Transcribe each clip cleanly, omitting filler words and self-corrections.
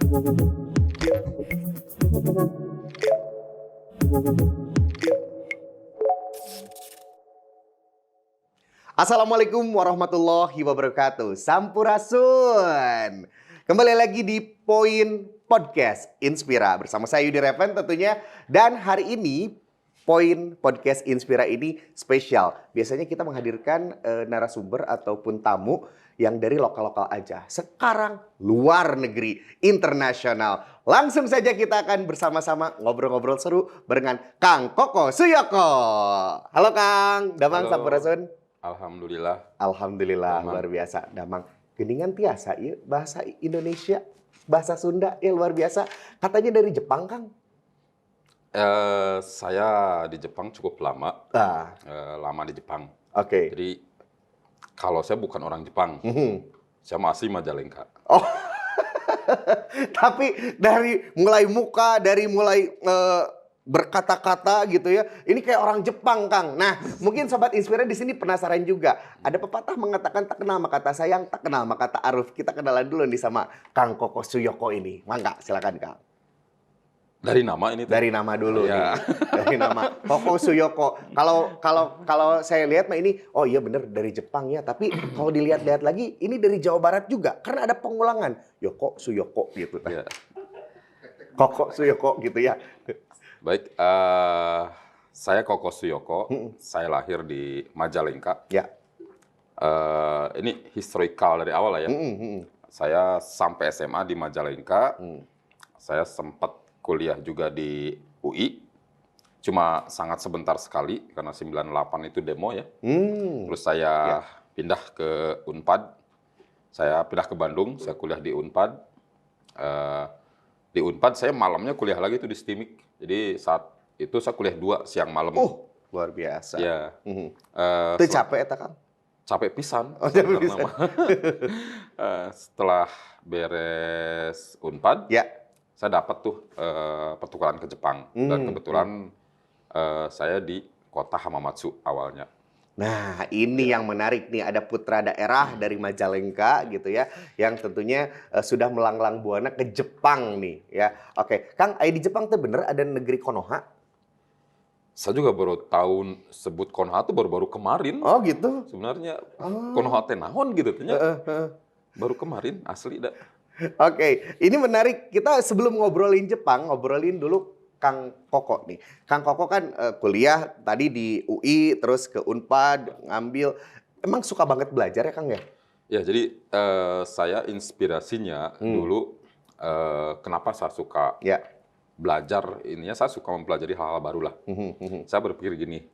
Assalamualaikum warahmatullahi wabarakatuh. Sampurasun. Kembali lagi di Poin Podcast Inspira bersama saya Yudi Reven tentunya. Dan hari ini Poin Podcast Inspira ini spesial. Biasanya kita menghadirkan narasumber ataupun tamu yang dari lokal-lokal aja. Sekarang luar negeri, internasional. Langsung saja kita akan bersama-sama ngobrol-ngobrol seru barengan Kang Koko Suyoko. Halo Kang, damang sampurasun. Alhamdulillah. Alhamdulillah, Damang. luar biasa. Damang, geningan tiasa ya, bahasa Indonesia, bahasa Sunda ya luar biasa. Katanya dari Jepang, Kang. Saya di Jepang cukup lama, Ah, lama di Jepang. oke. Jadi kalau saya bukan orang Jepang, Mhm. saya masih Majalengka. Oh, tapi dari mulai muka, dari mulai berkata-kata gitu ya, ini kayak orang Jepang, Kang. Nah, mungkin Sobat Inspira di sini penasaran juga. Ada pepatah mengatakan tak kenal maka kata sayang, tak kenal maka kata aruf. Kita kenalan dulu nih sama Kang Koko Suyoko ini. Mangga, silakan Kang. Dari nama ini tuh. Dari nama dulu Ya. nih. Dari nama Koko Suyoko. Kalau saya lihat mah ini oh iya bener dari Jepang ya, tapi kalau dilihat-lihat lagi ini dari Jawa Barat juga karena ada pengulangan Yoko Suyoko gitu. Ya. Koko Suyoko gitu ya. Baik, saya Koko Suyoko. Saya lahir di Majalengka. Ya. Ini historical dari awal lah ya. Saya sampai SMA di Majalengka. Saya sempat kuliah juga di UI. Cuma sangat sebentar sekali karena 98 itu demo ya. Terus saya pindah ke Unpad. Saya pindah ke Bandung, saya kuliah di Unpad. Di Unpad saya malamnya kuliah lagi itu di STIMIK. Jadi saat itu saya kuliah 2 siang malam. Luar biasa. Ya. Itu capek eta Kang? Capek pisan. Oh, capek pisan. Setelah beres Unpad, Ya. saya dapat tuh pertukaran ke Jepang. Dan kebetulan saya di kota Hamamatsu awalnya. Nah, ini yang menarik nih, ada putra daerah dari Majalengka gitu ya, yang tentunya sudah melanglang buana ke Jepang nih ya. Oke, Kang, di Jepang tuh bener ada negeri Konoha? Saya juga baru tahu sebut Konoha tuh baru-baru kemarin. Oh gitu? Sebenarnya Konoha teh naon gitu ternyata. Baru kemarin asli dah. Oke, ini menarik. Kita sebelum ngobrolin Jepang, ngobrolin dulu Kang Koko nih. Kang Koko kan kuliah tadi di UI, terus ke Unpad, ngambil. Emang suka banget belajar ya Kang ya? Ya, jadi saya inspirasinya dulu kenapa saya suka Ya. belajar ininya, saya suka mempelajari hal-hal baru lah. Saya berpikir gini,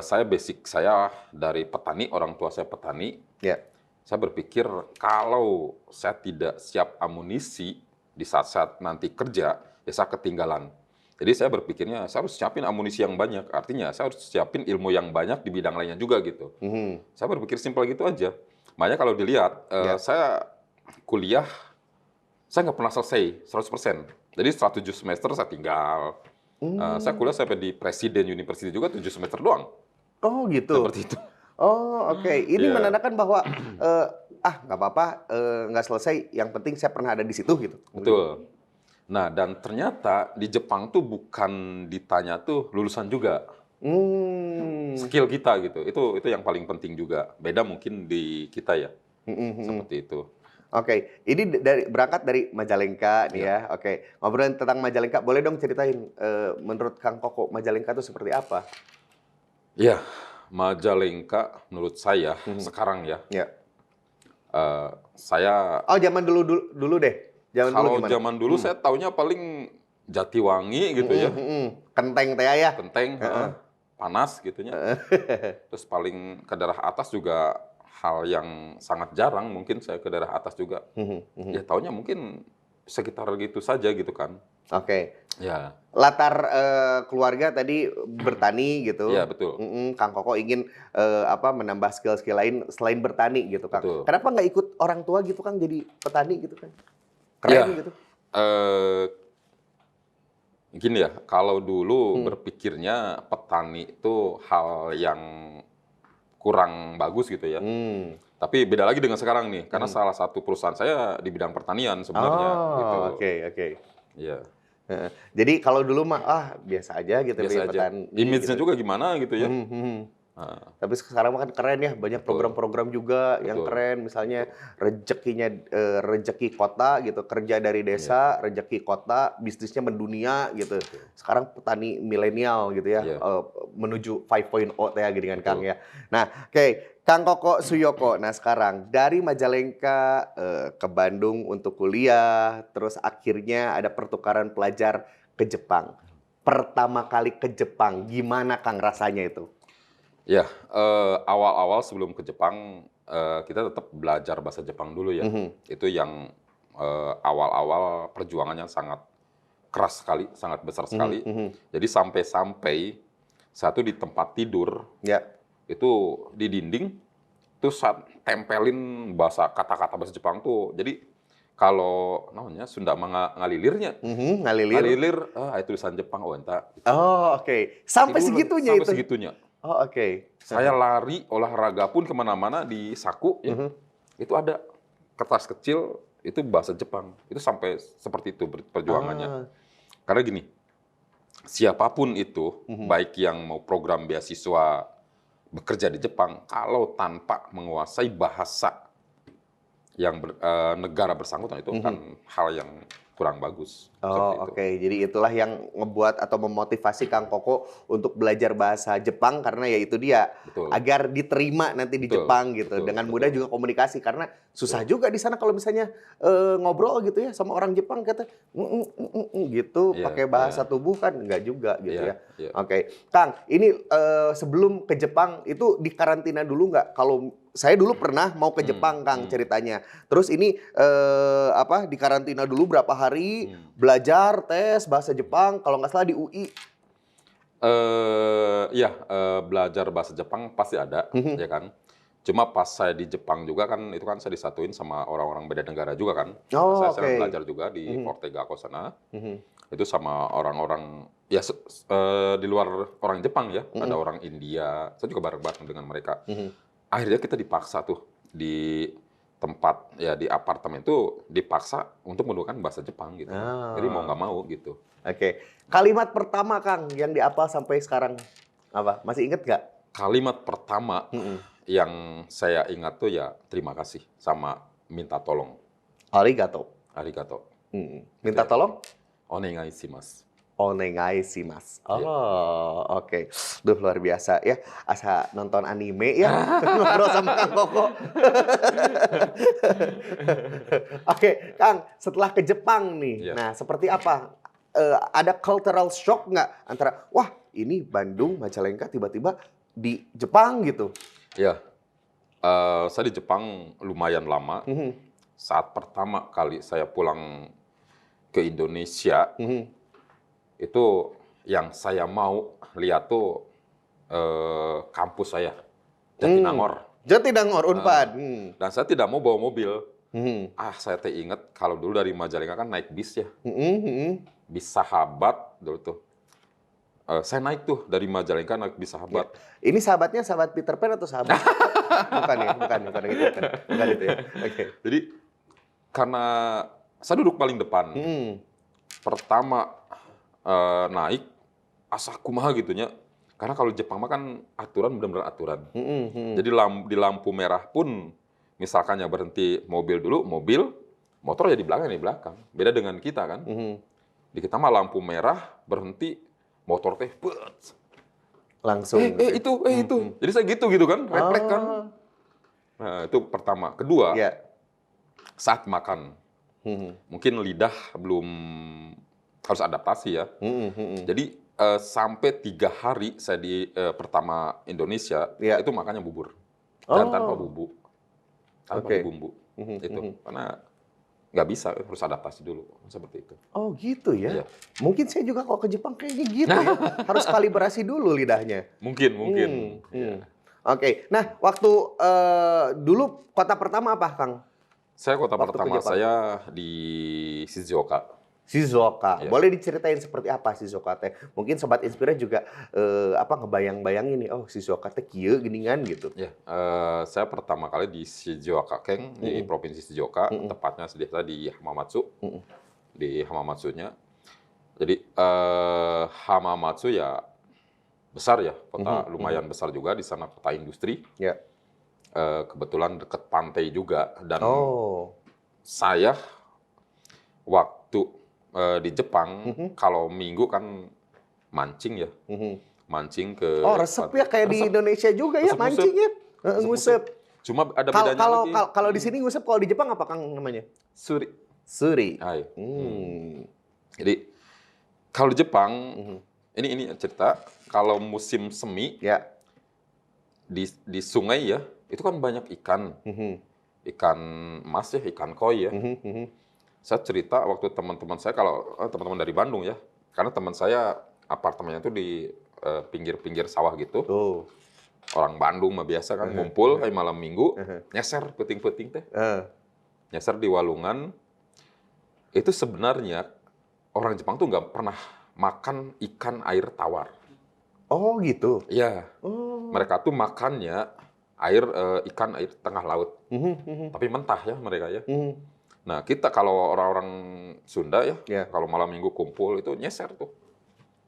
saya basic saya dari petani, orang tua saya petani. Ya. Saya berpikir kalau saya tidak siap amunisi di saat-saat nanti kerja, ya saya ketinggalan. Jadi saya berpikirnya saya harus siapin amunisi yang banyak. Artinya saya harus siapin ilmu yang banyak di bidang lainnya juga gitu. Saya berpikir simpel gitu aja. Makanya kalau dilihat, saya kuliah, saya nggak pernah selesai 100%. Jadi setelah 7 semester saya tinggal. Saya kuliah sampai di Presiden University juga 7 semester doang. Oh gitu? Seperti itu. Oh oke, ini Iya. menandakan bahwa nggak apa-apa, nggak selesai. Yang penting saya pernah ada di situ gitu. Betul. Nah, dan ternyata di Jepang tuh bukan ditanya tuh lulusan juga. Skill kita gitu. Itu yang paling penting juga. Beda mungkin di kita ya. Seperti itu. Oke, ini berangkat dari Majalengka nih ya. Oke, ngobrolin tentang Majalengka, boleh dong ceritain menurut Kang Koko Majalengka itu seperti apa? Ya, Majalengka menurut saya sekarang ya, Ya. saya Oh zaman dulu deh. Zaman dulu kalau gimana? zaman dulu saya taunya paling Jatiwangi gitu ya. Kenteng teh ya. Genteng, panas gitunya. Terus paling ke daerah atas juga hal yang sangat jarang mungkin saya ke daerah atas juga. Ya taunya mungkin sekitar gitu saja gitu kan. Oke. Ya, Latar keluarga tadi bertani gitu. ya betul. Kang Koko ingin menambah skill-skill lain selain bertani gitu Kang. Betul. Kenapa nggak ikut orang tua gitu Kang jadi petani gitu kan? Keren Ya. gitu. Gini ya, kalau dulu berpikirnya petani itu hal yang kurang bagus gitu ya. Tapi beda lagi dengan sekarang nih, karena salah satu perusahaan saya di bidang pertanian sebenarnya gitu. Oh, oke. Iya, Heeh. Jadi kalau dulu mah biasa aja gitu biasa aja. petani Image-nya gitu. juga gimana gitu ya. Mhm, mhm. Nah, Tapi sekarang mah kan keren ya, banyak betul, program-program juga yang betul, keren, misalnya betul. rezekinya rezeki kota gitu, kerja dari Iya, desa, rezeki kota, bisnisnya mendunia gitu. betul. Sekarang petani milenial gitu ya, Iya, menuju 5.0 teh gini kan Kang betul. ya. Nah, oke, Kang Koko Suyoko. Nah, sekarang dari Majalengka ke Bandung untuk kuliah, terus akhirnya ada pertukaran pelajar ke Jepang. Pertama kali ke Jepang, gimana Kang rasanya itu? Ya, awal-awal sebelum ke Jepang, kita tetap belajar bahasa Jepang dulu ya. Mhm. Itu yang awal-awal perjuangannya sangat keras sekali, sangat besar Mhm, sekali. mhm. Jadi sampai-sampai satu di tempat tidur, Ya. itu di dinding, tuh saat tempelin kata-kata bahasa Jepang tuh. Jadi kalau namanya Sunda ngalilirnya, Mhm, ngalilir. ngalilir, itu tulisan Jepang, oh entah. Oh, oke. Sampai Tidur lagi, segitunya sampai itu? segitunya. Oh, oke. Saya lari, olahraga pun kemana-mana di saku ya, Mhm. itu ada kertas kecil, itu bahasa Jepang. Itu sampai seperti itu perjuangannya. Ah, Karena gini, siapapun itu, mhm. baik yang mau program beasiswa bekerja di Jepang, kalau tanpa menguasai bahasa yang negara bersangkutan itu Mhm. kan hal yang kurang bagus, seperti Oh, itu. oke. Jadi itulah yang ngebuat atau memotivasi Kang Koko untuk belajar bahasa Jepang karena ya itu dia, Betul, agar diterima nanti di betul, Jepang gitu. betul, Dengan mudah betul, juga komunikasi karena susah betul. juga di sana kalau misalnya ngobrol gitu ya sama orang Jepang kata gitu Iya, pakai iya, bahasa tubuh kan enggak juga gitu iya, ya. iya. Oke. Kang, ini sebelum ke Jepang itu dikarantina dulu nggak? Kalau saya dulu pernah mau ke Hmm, Jepang Kang hmm, ceritanya. Terus ini dikarantina dulu berapa hari, hmm. belajar, tes bahasa Jepang, kalau nggak salah di UI. Iya, belajar bahasa Jepang pasti ada, Mhm. ya kan. Cuma pas saya di Jepang juga kan, itu kan saya disatuin sama orang-orang beda negara juga kan. Oh, Saya oke. belajar juga di Mhm, Ortega sana, mhm, itu sama orang-orang, ya di luar orang Jepang ya, ada mhm, orang India, saya juga bareng-bareng dengan mereka. mhm. Akhirnya kita dipaksa tuh, di tempat, ya di apartemen itu dipaksa untuk menggunakan bahasa Jepang gitu kan. Jadi mau Ah, nggak mau gitu. oke. Kalimat pertama Kang yang dihafal sampai sekarang apa? Masih inget nggak? Kalimat pertama Mhm. yang saya ingat tuh ya terima kasih sama minta tolong, Arigato. arigato. Mhm. Itu Minta ya. tolong? Onegai shimasu. Onegai shimasu. Iya. Oh, oke. Duh, luar biasa ya. Asa nonton anime ya, ngobrol sama Kang Koko. Oke, Kang, setelah ke Jepang nih, Iya. nah seperti apa? Ada cultural shock nggak antara, wah ini Bandung, Majalengka tiba-tiba di Jepang gitu? Iya. Saya di Jepang lumayan lama. Mhm, Saat pertama kali saya pulang ke Indonesia, mhm. itu yang saya mau lihat tuh kampus saya, Jatinangor. Jatinangor, Heeh. Unpad. Dan saya tidak mau bawa mobil. Mhm, Saya teh inget kalau dulu dari Majalengka kan naik bis ya, mhm, mhm. bis Sahabat dulu tuh. Saya naik tuh dari Majalengka naik bis Ya. Sahabat. Ini sahabatnya sahabat Peter Pan atau sahabat bukan ya? Bukan itu bukan. Bukan itu ya? Oke. Jadi karena saya duduk paling depan, Mhm, pertama naik asa kumaha gitunya. Karena kalau Jepang mah kan aturan benar-benar aturan. mhm, mhm. Jadi di lampu merah pun misalkannya berhenti mobil dulu, motor ya di belakang. Beda dengan kita kan. Mhm. Di kita mah lampu merah berhenti, motor teh bet. Langsung gitu ya? Itu. Mhm. Jadi saya gitu kan, refleks kan. Oh, Nah, itu pertama. Kedua, ya. saat makan. Mhm, Mungkin lidah belum harus adaptasi ya. mhm, mhm. Jadi sampai 3 hari saya di pertama Indonesia, Iya. itu makannya bubur. Dan tanpa Oh, bumbu. Tanpa oke. bumbu. Mhm, Itu. mhm. Karena nggak bisa, harus adaptasi dulu. Seperti itu. Oh gitu ya? Iya. Mungkin saya juga kalau ke Jepang kayaknya gitu ya, harus kalibrasi dulu lidahnya. Mungkin. Hmm. Iya. Oke. Nah, waktu, dulu kota pertama apa, Kang? Saya kota Waktu ke pertama Jepang? saya di Shizuoka. Shizuoka. Iya. Boleh diceritain seperti apa Shizuoka teh? Mungkin sobat Inspira juga ngebayang-bayangin nih, oh Shizuoka teh kieu geningan gitu. Ya, saya pertama kali di Shizuoka Ken, di Provinsi Shizuoka, tepatnya di Hamamatsu, di Hamamatsunya. Jadi Hamamatsu ya besar ya, kota lumayan besar juga di sana, kota industri. Ya. Kebetulan dekat pantai juga, dan Oh. saya waktu di Jepang, kalau minggu kan mancing ya, mancing ke Oh, resep ya kayak di resep, Indonesia juga ya resep mancing ya. Ngusep. Cuma ada Kalau bedanya kalau lagi. kalau kalau di sini ngusep, kalau di Jepang apa Kang namanya? Suri. Suri. Ah, iya. Hmm. Jadi kalau di Jepang, Mhm. ini cerita, kalau musim semi Ya. di sungai ya, itu kan banyak ikan, Mhm. ikan mas ya, ikan koi ya. Mhm. Mhm. Saya cerita waktu teman-teman saya, kalau teman-teman dari Bandung ya, karena teman saya apartemennya itu di pinggir-pinggir sawah gitu. Tuh. Orang Bandung mah biasa kan ngumpul malam minggu, nyeser peting-peting teh, nyeser di walungan. Itu sebenarnya orang Jepang tuh nggak pernah makan ikan air tawar. Oh gitu. Iya, Oh. mereka tuh makannya ikan air tengah laut, Mhm. Mhm. tapi mentah ya mereka ya. Mhm. Nah kita kalau orang-orang Sunda ya, Ya. kalau malam minggu kumpul itu nyeser tuh.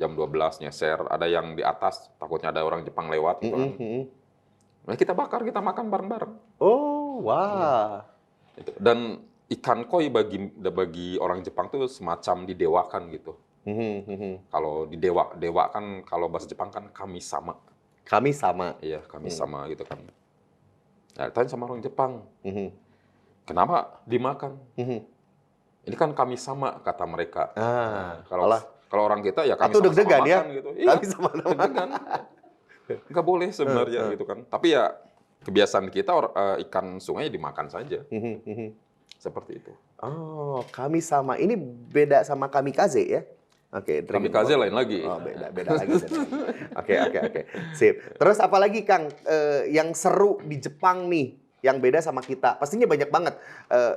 Jam 12 nyeser, ada yang di atas, takutnya ada orang Jepang lewat gitu kan. Mhm. Mhm. Nah, kita bakar, kita makan bareng-bareng. Oh, Iya. wah. Gitu. Dan ikan koi bagi orang Jepang tuh semacam didewakan gitu. Mhm. Mhm. Kalau dewa kan, kalau bahasa Jepang kan kami sama. Kami sama. Iya, kami sama gitu kan. Nah, tanya sama orang Jepang, Mhm. kenapa dimakan? Mhm. Ini kan kami sama, kata mereka. Nah, kalau Malah kalau orang kita ya kami atau sama-sama deg-degan ya? makan gitu. Iya, Kami sama-sama. deg-degan. Nggak boleh sebenarnya gitu kan. Tapi ya kebiasaan kita ikan sungai dimakan saja. Mhm. Mhm. Seperti itu. Oh, kami sama. Ini beda sama kamikaze ya? Oke, Kamikaze lain lagi. Oh, beda lagi. Oke, oke, oke. Sip. Terus apalagi Kang, yang seru di Jepang nih, yang beda sama kita? Pastinya banyak banget.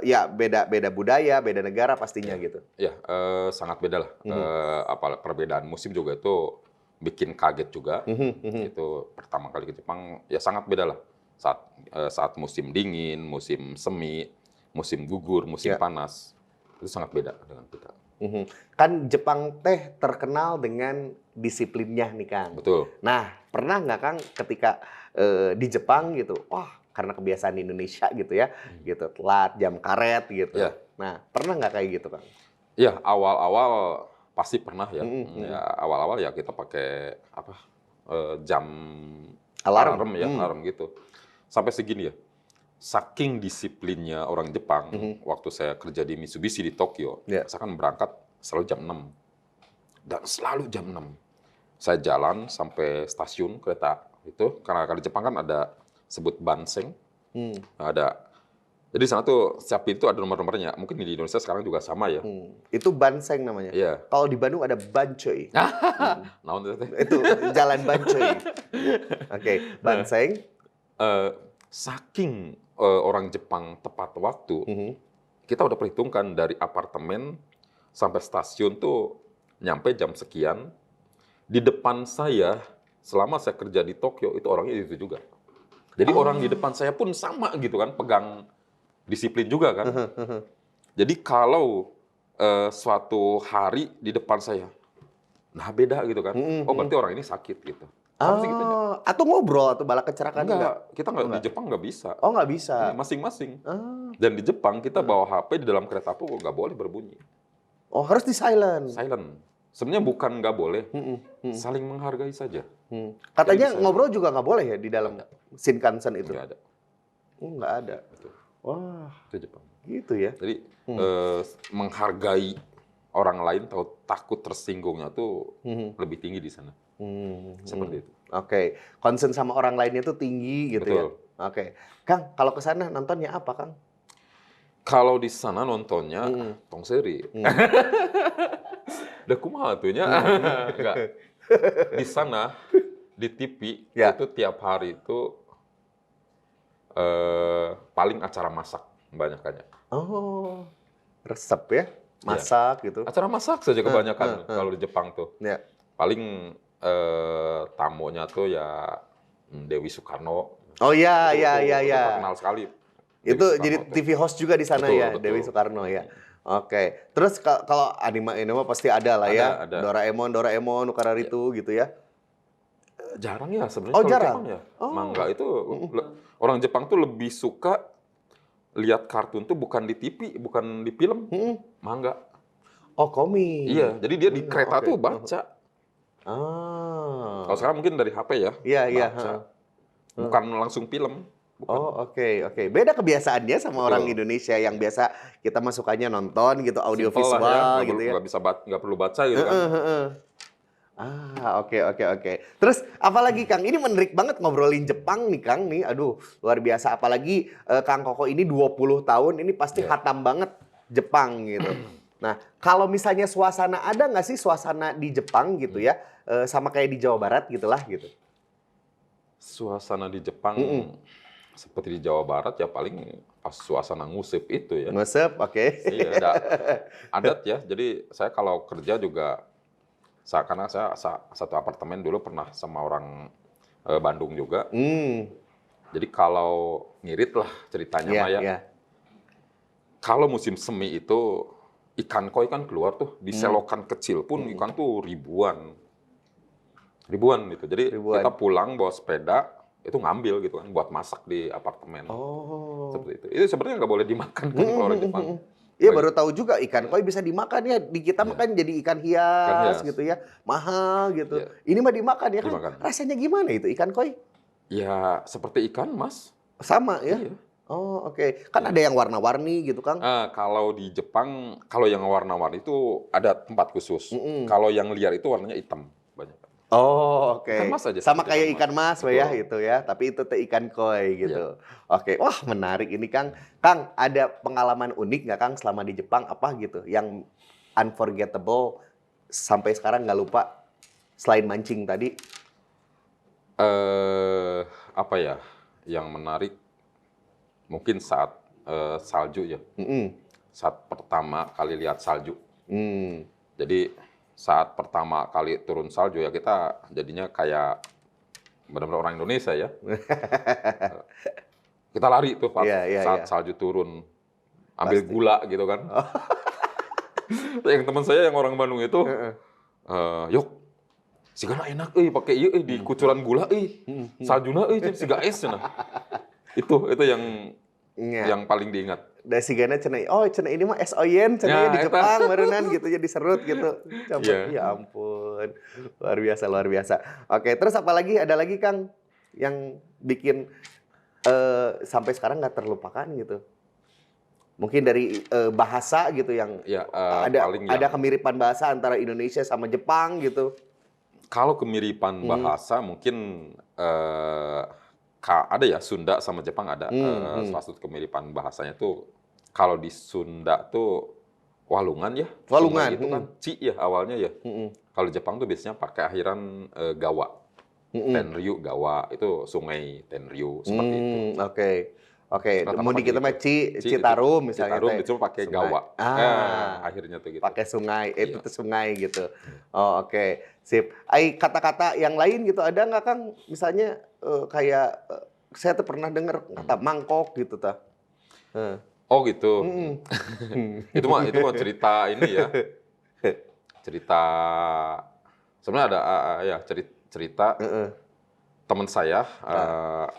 Ya, beda budaya, beda negara pastinya gitu. Ya, sangat beda lah. Perbedaan musim juga itu bikin kaget juga. Itu pertama kali ke Jepang, ya sangat beda lah. Saat musim dingin, musim semi, musim gugur, musim Ya. panas, itu sangat beda dengan kita. Mhm. Kan Jepang teh terkenal dengan disiplinnya nih Kang. Betul. Nah, pernah nggak Kang ketika di Jepang gitu, wah karena kebiasaan di Indonesia gitu ya, gitu telat jam karet gitu. Ya. Nah, pernah nggak kayak gitu Kang? Ya, awal-awal pasti pernah ya. Mhm. Ya, awal-awal ya kita pakai jam Alarm? alarm ya, alarm gitu. Sampai segini ya. Saking disiplinnya orang Jepang, waktu saya kerja di Mitsubishi di Tokyo, Ya. saya kan berangkat selalu jam 6. Dan selalu jam 6. Saya jalan sampai stasiun kereta itu, karena di Jepang kan ada sebut banseng, ada. Jadi di sana tuh setiap pintu ada nomor-nomornya. Mungkin di Indonesia sekarang juga sama ya. Itu banseng namanya. Iya. Kalau di Bandung ada bancoy. Naon itu teh? Itu jalan bancoy. Oke, banseng. Saking orang Jepang tepat waktu, kita udah perhitungkan dari apartemen sampai stasiun tuh nyampe jam sekian. Di depan saya, selama saya kerja di Tokyo, itu orangnya itu juga. Jadi orang di depan saya pun sama gitu kan, pegang disiplin juga kan. Jadi kalau suatu hari di depan saya, nah beda gitu kan. Oh berarti orang ini sakit gitu. Harusnya gitu aja. Atau ngobrol atau bala kecelakaan enggak? Kita nggak di Jepang nggak bisa. Oh, nggak bisa. Iya, masing-masing. Ah. Dan di Jepang kita bawa HP di dalam kereta pun nggak boleh berbunyi. Oh, harus di silent. Silent. Sebenarnya bukan nggak boleh, saling menghargai saja. Katanya Jadi bisa. ngobrol juga nggak boleh ya di dalam Shinkansen itu? Nggak ada. Nggak ada. Betul. Wah, Itu Jepang. gitu ya. Jadi menghargai orang lain, takut tersinggungnya tuh lebih tinggi di sana. Seperti itu. Oke, concern sama orang lainnya tuh tinggi gitu ya. Betul. Oke, Kang, kalau ke sana nontonnya apa, Kang? Kalau di sana nontonnya Tong Seri. Udah kumaha atunya? Enggak. Di sana di TV Ya. itu tiap hari itu paling acara masak banyakannya. Oh, resep ya? masak gitu. Acara masak saja kebanyakan kalau di Jepang tuh. Ya. Paling tamunya tuh ya Dewi Soekarno. Oh iya, Itu terkenal sekali. Dewi Itu Soekarno jadi tuh. TV host juga di sana Betul, ya, betul. Dewi Soekarno ya. Oke. Terus kalau anime ini mah pasti ada lah ya. Ada. Doraemon, Nukararitu gitu ya. Jarang ya sebenarnya Oh, kalau jarang? Jepang ya. Oh. Manga itu orang Jepang tuh lebih suka lihat kartun tuh bukan di TV, bukan di film, manga. Oh, komik. Iya, jadi dia di kereta Oke. tuh baca. Ah. Kalau sekarang mungkin dari HP ya, Iya. baca. Bukan langsung film. Bukan. Oh, oke. Beda kebiasaannya sama orang Betul. Indonesia yang biasa kita masukannya nonton gitu, audio Simple lah ya, visual nggak gitu ya. nggak perlu baca gitu kan. Oke. Terus apalagi Kang, ini menarik banget ngobrolin Jepang nih Kang nih. Aduh, luar biasa. Apalagi Kang Koko ini 20 tahun, ini pasti khatam banget Jepang gitu. Nah, kalau misalnya suasana, ada nggak sih suasana di Jepang gitu ya, sama kayak di Jawa Barat gitulah gitu? Suasana di Jepang seperti di Jawa Barat ya paling pas suasana ngusip itu ya. Ngusep, oke. Iya, ada adat ya. Jadi saya kalau kerja juga, karena saya satu apartemen dulu pernah sama orang Bandung juga. Jadi kalau ngirit lah ceritanya Iya, mah ya. iya. Kalau musim semi itu ikan koi kan keluar tuh di selokan kecil pun ikan tuh ribuan gitu. Jadi Ribuan. kita pulang bawa sepeda itu ngambil gitu kan buat masak di apartemen. Oh. Seperti itu. Itu sebenarnya nggak boleh dimakan kan kalau orang Jepang. Iya, baru tahu juga ikan koi bisa dimakan ya. Di kita makan jadi ikan hias hias. gitu ya. Mahal gitu. Iya. Ini mah dimakan ya kan. Dimakan. Rasanya gimana itu ikan koi? Ya seperti ikan mas. Sama ya? Iya. Oh, oke. Kan ada yang warna-warni gitu, Kang. Kalau di Jepang, kalau yang warna-warni itu ada tempat khusus. Kalau yang liar itu warnanya hitam banyak. Oh, oke. Ikan mas aja, Sama seperti kayak ikan ikan mas mas. ya Betul. itu ya, tapi itu teh ikan koi gitu. Oke. Wah, menarik ini, Kang. Kang, ada pengalaman unik nggak Kang selama di Jepang apa gitu yang unforgettable sampai sekarang nggak lupa selain mancing tadi? Apa ya yang menarik? Mungkin saat salju ya. Saat pertama kali lihat salju. Jadi saat pertama kali turun salju ya kita jadinya kayak benar-benar orang Indonesia ya. Kita lari tuh Pak, saat salju turun. Ambil gula gitu kan. Yang teman saya yang orang Bandung itu, yok, sigana enak pakai ieu di kucuran gula saljuna siga es cenah. Itu yang paling diingat. Da sigana cenah, oh cenah ini mah es oyen cenah di Jepang meureunnan gitu ya diserut gitu. Coba ya ampun. Luar biasa. Oke, terus ada lagi Kang yang bikin sampai sekarang nggak terlupakan gitu. Mungkin dari bahasa gitu yang ada kemiripan bahasa antara Indonesia sama Jepang gitu. Kalau kemiripan bahasa mungkin ada ya, Sunda sama Jepang ada. Salah satu kemiripan bahasanya tuh kalau di Sunda tuh walungan ya. Walungan itu kan ci ya awalnya ya. Kalau Jepang tuh biasanya pakai akhiran gawa. Tenryu gawa itu sungai Tenryu seperti itu. Oke. Mau di kita mah Citarum misalnya. Citarum itu pakai gawa. Akhirnya tuh gitu. Pakai sungai, itu tuh sungai gitu. Oh, oke. Sip. Kata-kata yang lain gitu ada nggak Kang? Misalnya kayak saya tuh pernah dengar kata mangkok gitu ta. Oh gitu. Itu mah cerita ini ya. Cerita sebenarnya ada ya cerita teman saya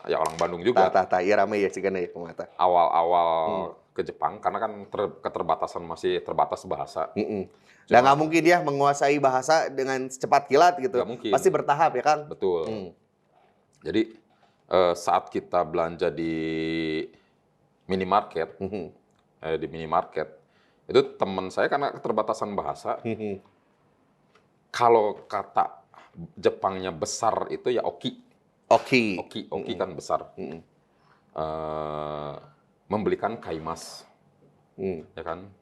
ya orang Bandung juga. Iya ramai ya cigana ya kumata. Awal-awal ke Jepang karena kan keterbatasan masih terbatas bahasa. Dan nggak mungkin ya menguasai bahasa dengan secepat kilat gitu. Nggak mungkin. Pasti bertahap ya Kang. Betul. Jadi saat kita belanja di minimarket, itu teman saya karena keterbatasan bahasa, kalau kata Jepangnya besar itu ya oki. Oki kan besar. Membelikan kaimas, ya kan.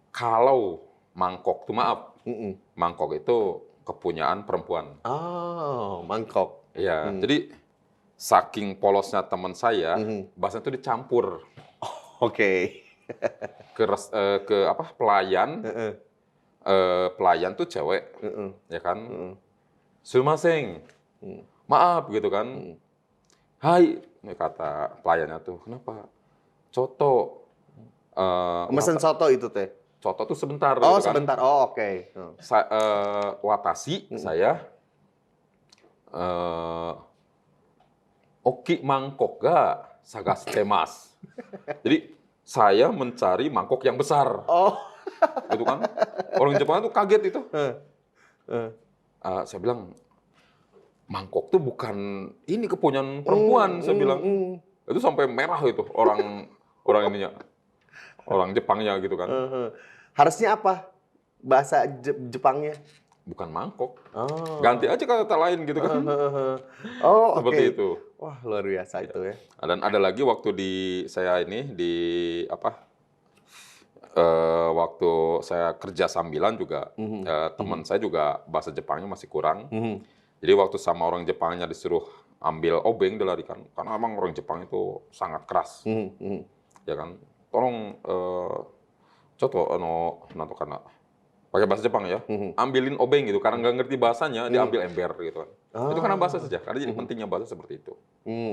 Kalau mangkok tuh mangkok itu kepunyaan perempuan. Oh, mangkok. Ya, jadi saking polosnya teman saya, bahasanya itu dicampur. Oke. ke apa pelayan Heeh. pelayan tuh cewek, Heeh. ya kan? Heeh. Sumaseng, Hmm. maaf gitu kan. Hai, kata pelayannya tuh, kenapa? Coto. Mesen soto itu teh. Coto tuh sebentar Oh, gitu kan. sebentar. Oh, oke. Watashi, saya, eh, oki mangkok ga sagashitemasu. Jadi, saya mencari mangkok yang besar. Oh. Gitu kan. Orang Jepang tuh kaget itu. Heeh. Heeh. Saya bilang, mangkok tuh bukan ini kepunyaan perempuan, saya bilang. Itu sampai merah itu orang ininya, orang Jepangnya gitu kan. Heeh. Harusnya apa? Bahasa Jepangnya? Bukan mangkok. Oh. Ganti aja kata lain gitu kan. Oh, oke. Seperti itu. Wah, luar biasa itu ya. Dan ada lagi waktu waktu saya kerja sambilan juga, teman saya juga bahasa Jepangnya masih kurang. Jadi waktu sama orang Jepangnya disuruh ambil obeng dilarikan, karena emang orang Jepang itu sangat keras, ya kan. Tolong, coto nato kana, pakai bahasa Jepang ya, ambilin obeng gitu, karena nggak ngerti bahasanya, diambil ember gitu kan. Itu karena bahasa saja, karena jadi pentingnya bahasa seperti itu.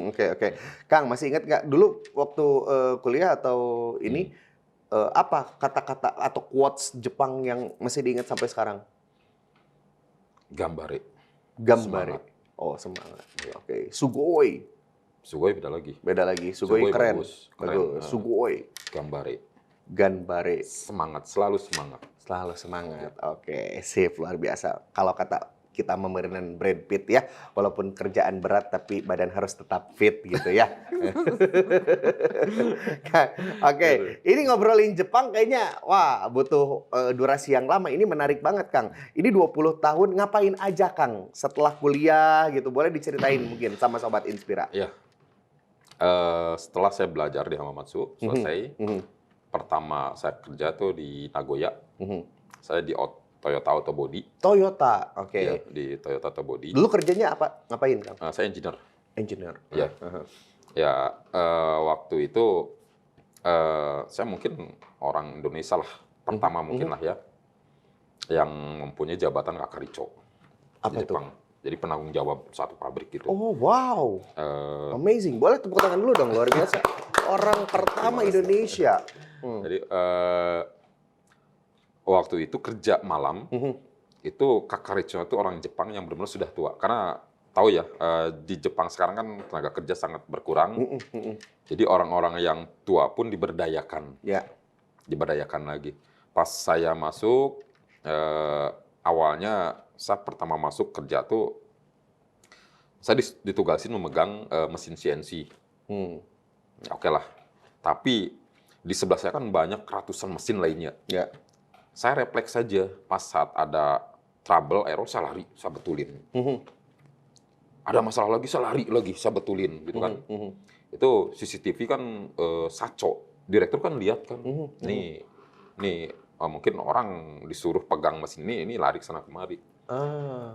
Oke. Kang, masih ingat nggak dulu waktu kuliah atau ini apa kata-kata atau quotes Jepang yang masih diingat sampai sekarang? Gambare. Gambare. Semangat. Oh, semangat. Oke. Sugoi. Sugoi beda lagi. Beda lagi. Sugoi keren. Bagus. Keren. Sugoi. Gambare. Ganbare. Semangat, selalu semangat. Selalu semangat. Oke, sip, luar biasa. Kalau kata kita memerankan Brad Pitt ya, walaupun kerjaan berat tapi badan harus tetap fit gitu ya. Oke, ini ngobrolin Jepang kayaknya wah butuh durasi yang lama. Ini menarik banget, Kang. Ini 20 tahun ngapain aja, Kang? Setelah kuliah gitu, boleh diceritain mungkin sama Sobat Inspira. Iya. Setelah saya belajar di Hamamatsu, selesai. Pertama saya kerja tuh di Nagoya. Saya di Toyota Auto Body. Toyota, oke. Ya, di Toyota Auto Body. Dulu kerjanya apa? Ngapain, Kang? Saya engineer. Engineer. Ya. Ya, waktu itu saya mungkin orang Indonesia lah, pertama mungkin lah ya, yang mempunyai jabatan Kakaricho Apa di Jepang. Jadi penanggung jawab satu pabrik gitu. Oh, wow. Amazing. Boleh tepuk tangan dulu dong, luar biasa. Orang pertama Indonesia. Jadi waktu itu kerja malam, itu Kakaricho itu orang Jepang yang benar-benar sudah tua. Karena tahu ya, di Jepang sekarang kan tenaga kerja sangat berkurang. Jadi orang-orang yang tua pun diberdayakan. Ya. Diberdayakan lagi. Pas saya masuk, awalnya saya pertama masuk kerja tuh, saya ditugasin memegang mesin CNC. Oke lah. Tapi di sebelah saya kan banyak ratusan mesin lainnya. Ya. Saya refleks saja pas saat ada trouble error, saya lari, saya betulin. Ada masalah lagi, saya lari lagi, saya betulin gitu kan. Itu CCTV kan saco. Direktur kan lihat kan. Nih mungkin orang disuruh pegang mesin ini lari ke sana kemari.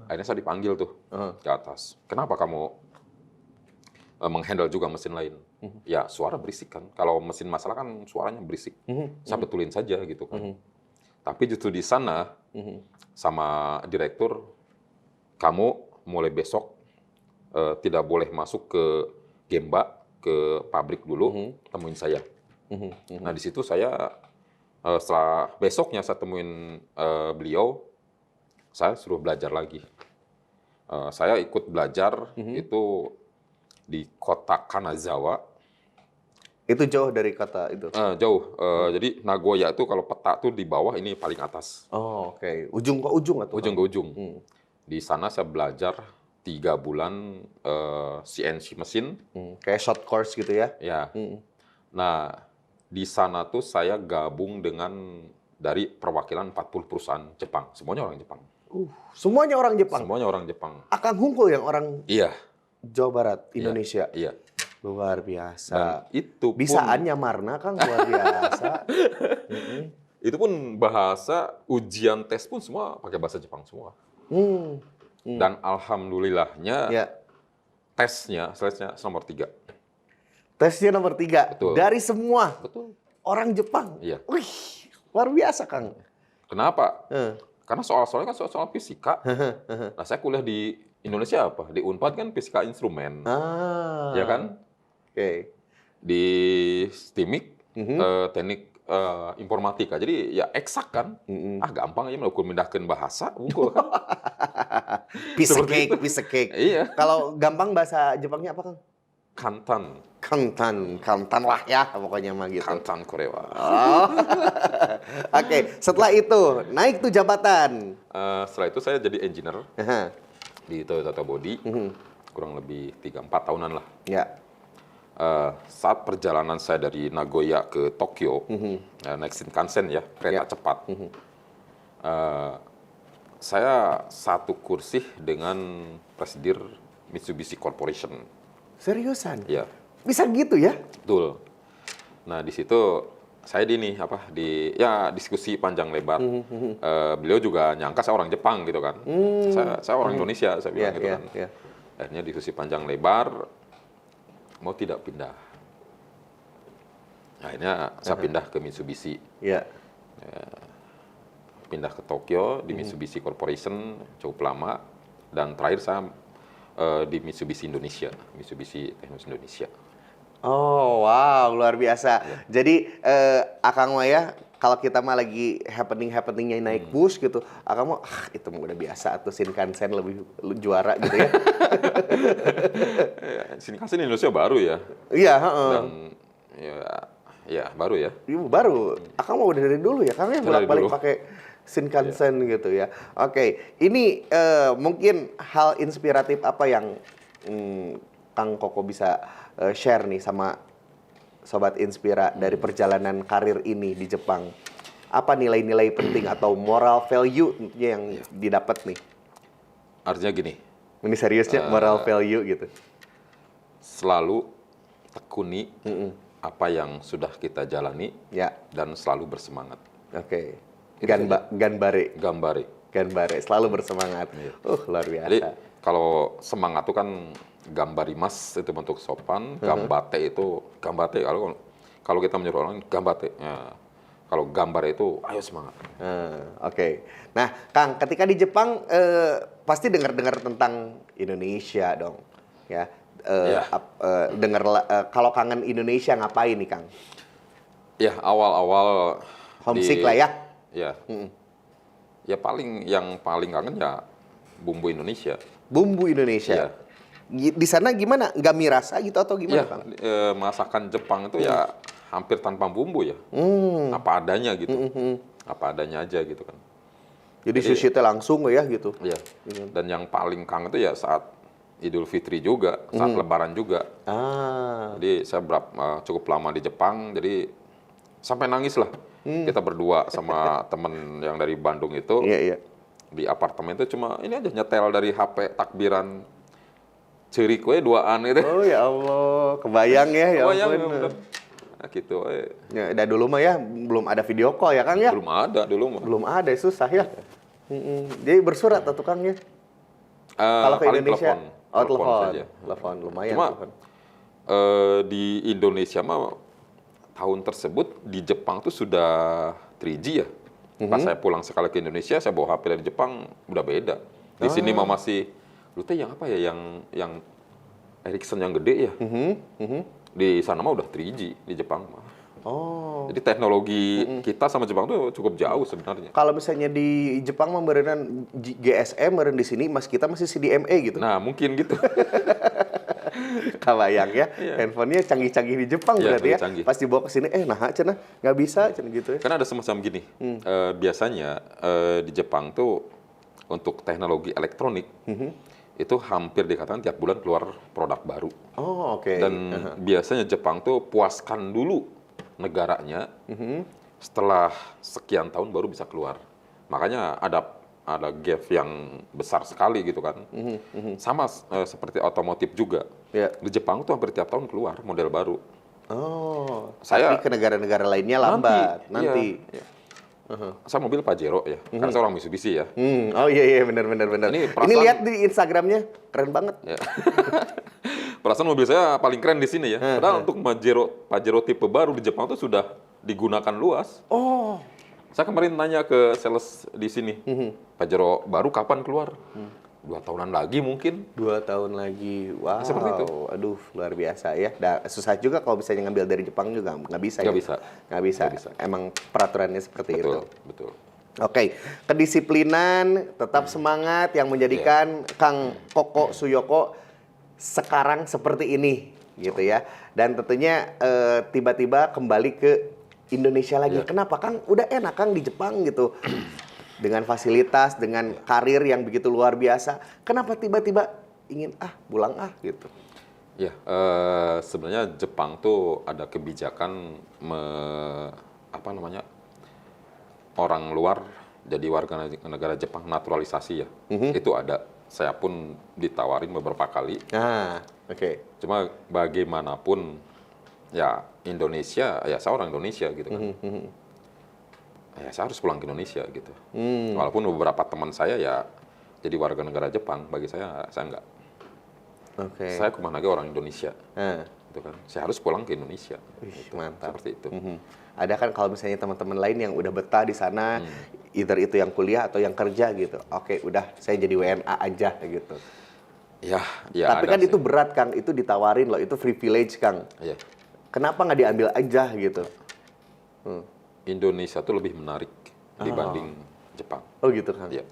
Akhirnya saya dipanggil tuh ke atas. Kenapa kamu menghandle juga mesin lain? Ya suara berisik kan. Kalau mesin masalah kan suaranya berisik. Saya betulin saja gitu kan. Tapi justru di sana sama direktur, kamu mulai besok tidak boleh masuk ke Gemba, ke pabrik dulu, temuin saya. Nah di situ saya setelah besoknya saya temuin beliau, saya suruh belajar lagi. Saya ikut belajar itu di kota Kanazawa. Itu jauh dari kota itu? Jauh. Jadi Nagoya itu kalau peta tuh di bawah, ini paling atas. Oh, oke. Ujung ke ujung atau? Ujung ke ujung. Di sana saya belajar 3 bulan CNC mesin. Kayak short course gitu ya? Ya. Nah, di sana tuh saya gabung dengan dari perwakilan 40 perusahaan Jepang. Semuanya orang Jepang. Semuanya orang Jepang? Semuanya orang Jepang. Akang Hungkul yang orang Iya. Jawa Barat, Indonesia? Iya. Luar biasa. Dan itu pun, Bisaannya Marna, Kang, luar biasa. Itu pun bahasa, ujian tes pun semua pakai bahasa Jepang semua. Dan alhamdulillahnya tesnya nomor 3. Tesnya nomor 3 Betul. dari semua. Betul. orang Jepang. Iya. Wih, luar biasa, Kang. Kenapa? Eh. Karena soal-soalnya kan soal fisika. Nah, saya kuliah di Indonesia apa? Di Unpad kan fisika instrumen, ya kan? Oke. Di STIMIK teknik informatika. Jadi ya eksak kan? Gampang aja melakukan memindahkan bahasa, unggul kan? Piece of Seperti cake, itu. piece of cake. Iya. Kalau gampang bahasa Jepangnya apa, Kang? Kantan, Kantan lah ya pokoknya mah gitu. kantan Korewa. Oh. Oke, setelah itu naik tuh jabatan. Setelah itu saya jadi engineer Aha. di Toyota Body, kurang lebih 3-4 tahunan lah. Ya. Saat perjalanan saya dari Nagoya ke Tokyo, naik Shinkansen ya, kereta cepat. Saya satu kursi dengan presidir Mitsubishi Corporation. Seriusan? Ya, Bisa gitu ya? betul. Nah, di situ saya diskusi panjang lebar. Beliau juga nyangka saya orang Jepang gitu kan. Saya orang Indonesia, saya bilang gitu kan. Akhirnya diskusi panjang lebar, mau tidak pindah. Akhirnya saya pindah ke Mitsubishi. Ya. Pindah ke Tokyo di Mitsubishi Corporation cukup lama. Dan terakhir saya di Mitsubishi Indonesia, Mitsubishi Technology Indonesia. Oh, wow, luar biasa. Jadi Akang mah ya, kalau kita mah lagi happeningnya naik bus gitu, Akang mah itu mah udah biasa, atau Shinkansen lebih juara gitu ya. Shinkansen Indonesia baru ya. Iya, heeh. Dan ya baru ya. Ibu baru. Akang mah udah dari dulu ya, Kang ya Dari bolak-balik dulu. pakai Shinkansen gitu ya. Oke, ini mungkin hal inspiratif apa yang Kang Koko bisa share nih sama Sobat Inspira dari perjalanan karir ini di Jepang? Apa nilai-nilai penting atau moral value yang didapat nih? Artinya gini, Ini seriusnya moral value gitu. selalu tekuni apa yang sudah kita jalani Ya, dan selalu bersemangat. oke. Itu Ganbare. Gambare. Ganbare, selalu bersemangat. Luar biasa. Jadi kalau semangat itu kan gambarimas itu bentuk sopan, gambate itu kalau kita menyuruh orang gambate. Ya. Kalau gambar itu ayo semangat. Oke. Nah, Kang, ketika di Jepang pasti dengar-dengar tentang Indonesia dong, ya. Kalau kangen Indonesia ngapain nih, Kang? Ya awal-awal Homesick lah ya. Ya. Ya yang paling kangen ya bumbu Indonesia. Bumbu Indonesia. Iya. Di sana gimana? Nggak mie rasa gitu atau gimana, Ya, Kang? masakan Jepang itu ya hampir tanpa bumbu ya. Apa adanya gitu. Apa adanya aja gitu kan. Jadi sushi teh langsung ya gitu. Iya. Dan yang paling kangen itu ya saat Idul Fitri juga, saat Lebaran juga. Jadi saya cukup lama di Jepang, jadi sampai nangis lah. Kita berdua sama temen yang dari Bandung itu. Iya. Di apartemen itu cuma ini aja nyetel dari HP takbiran cerik we duaan gitu. Oh ya Allah, kebayang ya, ya Kebayang, ampun. bener. Nah, gitu. Ya, udah dulu mah ya belum ada video call ya, Kang ya? Belum ada dulu mah. Belum ada, susah ya. Jadi bersurat atau Kang ya? Kalau ke paling Indonesia, telepon saja. Telepon lumayan. Cuma telepon. di Indonesia mah tahun tersebut di Jepang tuh sudah 3G ya. Pas saya pulang sekali ke Indonesia, saya bawa HP dari Jepang, udah beda. Di sini mah masih, lu teh yang apa ya, yang Ericsson yang gede ya. Di sana mah udah 3G di Jepang mah. Oh. Jadi teknologi kita sama Jepang tuh cukup jauh sebenarnya. Kalau misalnya di Jepang mah berenang GSM, beren di sini mas kita masih CDMA gitu. Nah mungkin gitu. Kebayang ya, Iya. handphonenya canggih-canggih di Jepang Iya, berarti ya. canggih. Pas dibawa ke sini, nah cenah nggak bisa, cenah gitu ya. Karena ada semacam gini, biasanya di Jepang tuh untuk teknologi elektronik itu hampir dikatakan tiap bulan keluar produk baru. Oh oke. Dan biasanya Jepang tuh puaskan dulu negaranya, setelah sekian tahun baru bisa keluar. Makanya ada gap yang besar sekali gitu kan. Sama seperti otomotif juga. Ya. Di Jepang tuh hampir tiap tahun keluar model baru. Oh. Saya- Tapi ke negara-negara lainnya lambat. Nanti. Iya. saya mobil Pajero ya, karena saya orang Mitsubishi ya. Oh iya benar. Ini Ini perasaan- lihat di Instagramnya keren banget. Ya. Perasaan mobil saya paling keren di sini ya. Padahal untuk Pajero tipe baru di Jepang itu sudah digunakan luas. Oh. Saya kemarin nanya ke sales di sini, Pajero baru kapan keluar? 2 tahunan lagi mungkin. 2 tahun lagi. Wow. Seperti itu. Aduh, luar biasa ya. Susah juga kalau misalnya ngambil dari Jepang juga nggak bisa. Nggak ya? bisa. Nggak bisa. Nggak bisa. Emang peraturannya seperti itu. Betul. Oke, kedisiplinan, tetap semangat yang menjadikan Kang Koko Suyoko sekarang seperti ini, gitu ya. Dan tentunya tiba-tiba kembali ke Indonesia lagi. Kenapa, Kang? Udah enak, Kang, di Jepang gitu. Dengan fasilitas, dengan karir yang begitu luar biasa. Kenapa tiba-tiba ingin pulang gitu? Ya, sebenarnya Jepang tuh ada kebijakan orang luar jadi warga negara Jepang naturalisasi ya. Itu ada. Saya pun ditawarin beberapa kali. Oke. Cuma bagaimanapun ya Indonesia, ya saya orang Indonesia gitu kan. Ya saya harus pulang ke Indonesia gitu. Walaupun beberapa teman saya ya jadi warga negara Jepang, bagi saya enggak. Oke. Saya kemana lagi orang Indonesia. Gitu kan. Saya harus pulang ke Indonesia. Gitu. Mantap. Seperti itu. Ada kan kalau misalnya teman-teman lain yang udah betah di sana, either itu yang kuliah atau yang kerja gitu. Oke, udah saya jadi WNA aja gitu. Ya Tapi ada kan sih. itu berat, Kang. Itu ditawarin loh, itu privilege, Kang. Iya. Kenapa nggak diambil aja gitu? Indonesia tuh lebih menarik dibanding Jepang. Oh gitu, Kang. Iya.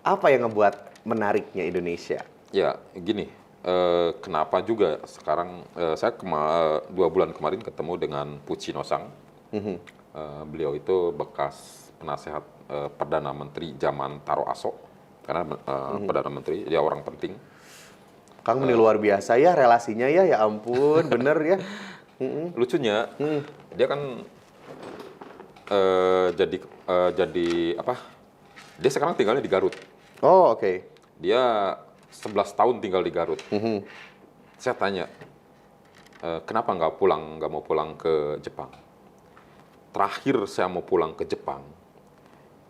Apa yang ngebuat menariknya Indonesia? Ya, gini. Kenapa juga sekarang saya 2 bulan kemarin ketemu dengan Puchino-san. Beliau itu bekas penasehat Perdana Menteri zaman Taro Aso. Karena Perdana Menteri, dia orang penting. Kang, ini luar biasa ya relasinya ya ampun, bener ya. Lucunya, dia kan jadi apa? Dia sekarang tinggalnya di Garut. Oh, oke. Dia 11 tahun tinggal di Garut. Saya tanya, kenapa nggak mau pulang ke Jepang? Terakhir saya mau pulang ke Jepang,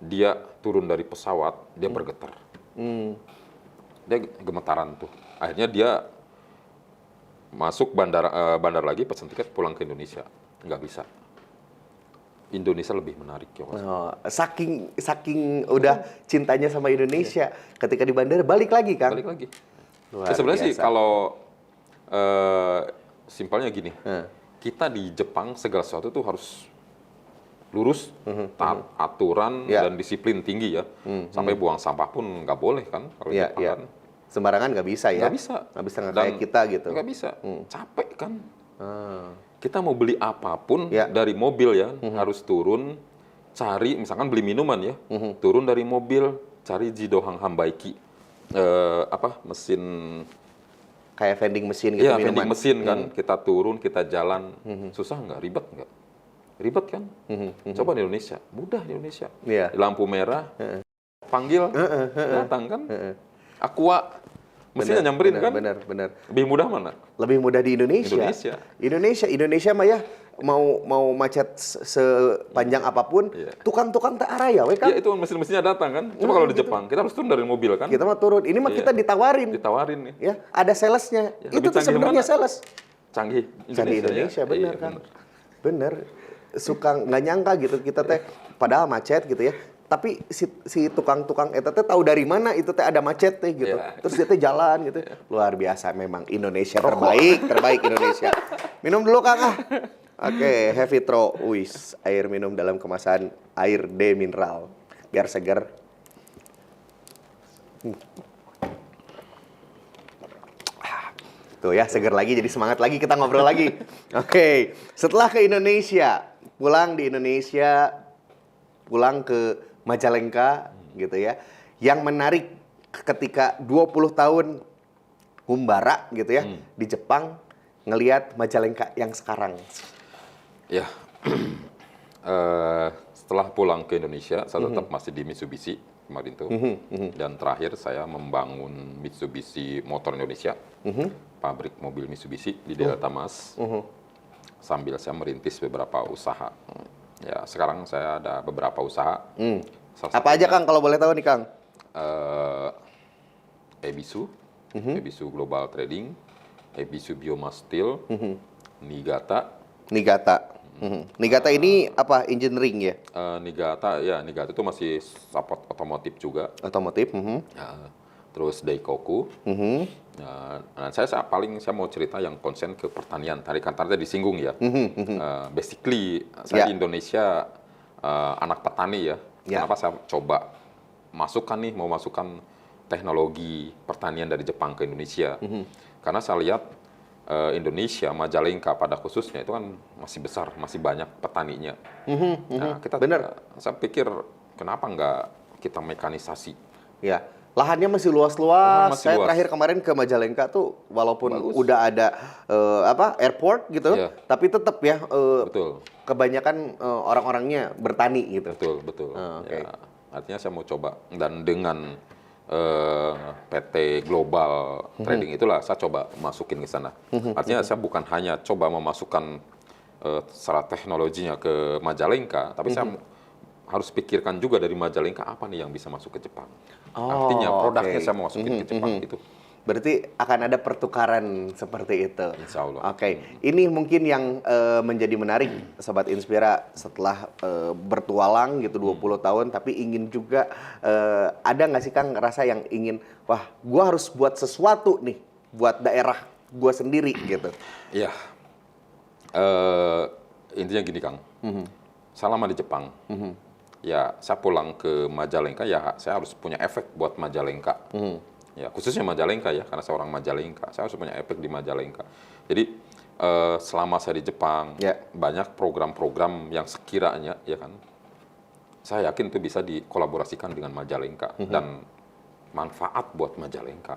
dia turun dari pesawat, dia bergetar. Dia gemetaran tuh. Akhirnya dia masuk bandar lagi, pesan tiket pulang ke Indonesia. Nggak bisa. Indonesia lebih menarik ya, Mas. Oh, saking udah cintanya sama Indonesia, ketika di bandara balik lagi, Kang. Balik lagi. Luar Sebenarnya sih biasa. kalau simpelnya gini, kita di Jepang segala sesuatu tuh harus lurus, taat aturan Ya. dan disiplin tinggi ya. Sampai buang sampah pun nggak boleh kan kalau Iya, Jepang iya. kan. Sembarangan nggak bisa ya? Nggak bisa. Nggak bisa nggak Dan kayak kita gitu. Nggak bisa. Capek kan. Ah. Kita mau beli apapun Ya. dari mobil ya, harus turun, cari, misalkan beli minuman ya, turun dari mobil, cari Jidohang Hambaiki, mesin, Kayak vending mesin gitu iya minuman. vending mesin kan, kita turun, kita jalan, susah nggak, ribet nggak? Ribet kan? Coba di Indonesia, mudah di Indonesia. Iya. Di lampu merah, panggil, datang kan? Aqua, mesinnya nyamperin kan? Benar. Lebih mudah mana? Lebih mudah di Indonesia. Indonesia mah ya mau macet sepanjang apapun, Iya. tukang-tukang tak arah ya, we kan? Ya itu mesin-mesinnya datang kan? Coba kalau di Jepang, kita harus turun dari mobil kan? Kita mah turun. Ini mah Iya. kita ditawarin. Ditawarin nih. Ya, ada salesnya. Ya, Itu lebih tuh canggih sebenarnya mana? sales. Canggih Cari Indonesia, ya? bener Iya, kan? bener. Bener. Suka nggak nyangka gitu kita teh, padahal macet gitu ya. Tapi si tukang-tukang eta teh tahu dari mana itu teh ada macet teh gitu. Iya. Terus dia teh jalan gitu. Luar biasa memang Indonesia terbaik Indonesia. Minum dulu Kang ah. Oke, Heavy Tro Uis, air minum dalam kemasan air demineral biar segar. Tuh ya, seger lagi, jadi semangat lagi kita ngobrol lagi. Oke, setelah ke Indonesia, pulang di Indonesia, pulang ke Majalengka gitu ya. Yang menarik ketika 20 tahun Humbara gitu ya, di Jepang, ngelihat Majalengka yang sekarang. Ya, setelah pulang ke Indonesia, saya tetap masih di Mitsubishi kemarin tuh. Dan terakhir saya membangun Mitsubishi Motor Indonesia, pabrik mobil Mitsubishi di Delta Mas. Sambil saya merintis beberapa usaha. Ya, sekarang saya ada beberapa usaha. Salah Apa aja satunya, Kang kalau boleh tahu nih Kang? eh, Ebisu, Ebisu Global Trading, Ebisu Biomass Steel, Niigata. Nigata. Nigata ini apa? Engineering ya? Niigata itu masih support otomotif juga. Otomotif. Ya, terus Daikoku. Nah, saya mau cerita yang konsen ke pertanian. Tadi kan tadi disinggung ya. Basically saya Ya. di Indonesia anak petani ya. Ya. Kenapa saya coba mau masukkan teknologi pertanian dari Jepang ke Indonesia? Karena saya lihat Indonesia, Majalengka pada khususnya itu kan masih besar, masih banyak petaninya. Nah, Bener. saya pikir kenapa nggak kita mekanisasi? Ya. Lahannya masih luas-luas. Lahan masih Saya luas. terakhir kemarin ke Majalengka tuh walaupun Bagus. udah ada airport gitu, Iya. tapi tetap ya Betul. kebanyakan orang-orangnya bertani gitu. Betul. Oke. Ya, artinya saya mau coba dan dengan PT Global Trading itulah saya coba masukin ke sana. Artinya saya bukan hanya coba memasukkan secara teknologinya ke Majalengka, tapi saya harus pikirkan juga dari Majalengka apa nih yang bisa masuk ke Jepang. Oh, Artinya produknya oke. saya mau masukin ke Jepang itu. Berarti akan ada pertukaran seperti itu. Insya Allah. Oke, ini mungkin yang menjadi menarik Sobat Inspira setelah bertualang gitu 20 tahun, tapi ingin juga ada nggak sih Kang rasa yang ingin, wah gua harus buat sesuatu nih buat daerah gua sendiri gitu. Iya. Intinya gini Kang, saya lama di Jepang. Ya, saya pulang ke Majalengka, ya saya harus punya efek buat Majalengka. Ya, khususnya Majalengka ya, karena saya orang Majalengka, saya harus punya efek di Majalengka. Jadi selama saya di Jepang, Ya. banyak program-program yang sekiranya, ya kan, saya yakin itu bisa dikolaborasikan dengan Majalengka dan manfaat buat Majalengka.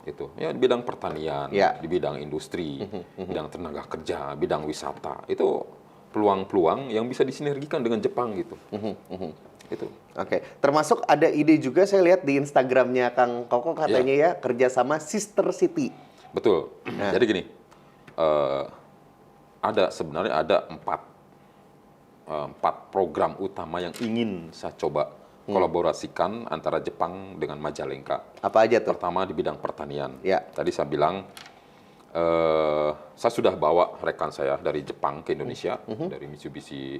Itu ya di bidang pertanian, Ya. di bidang industri, bidang tenaga kerja, bidang wisata, itu peluang-peluang yang bisa disinergikan dengan Jepang gitu. Itu. Oke, termasuk ada ide juga saya lihat di Instagramnya Kang Koko katanya ya kerjasama Sister City. Betul. Jadi gini, sebenarnya ada empat program utama yang ingin saya coba kolaborasikan antara Jepang dengan Majalengka. Apa aja tuh? Pertama di bidang pertanian. Ya. Tadi saya bilang saya sudah bawa rekan saya dari Jepang ke Indonesia, dari Mitsubishi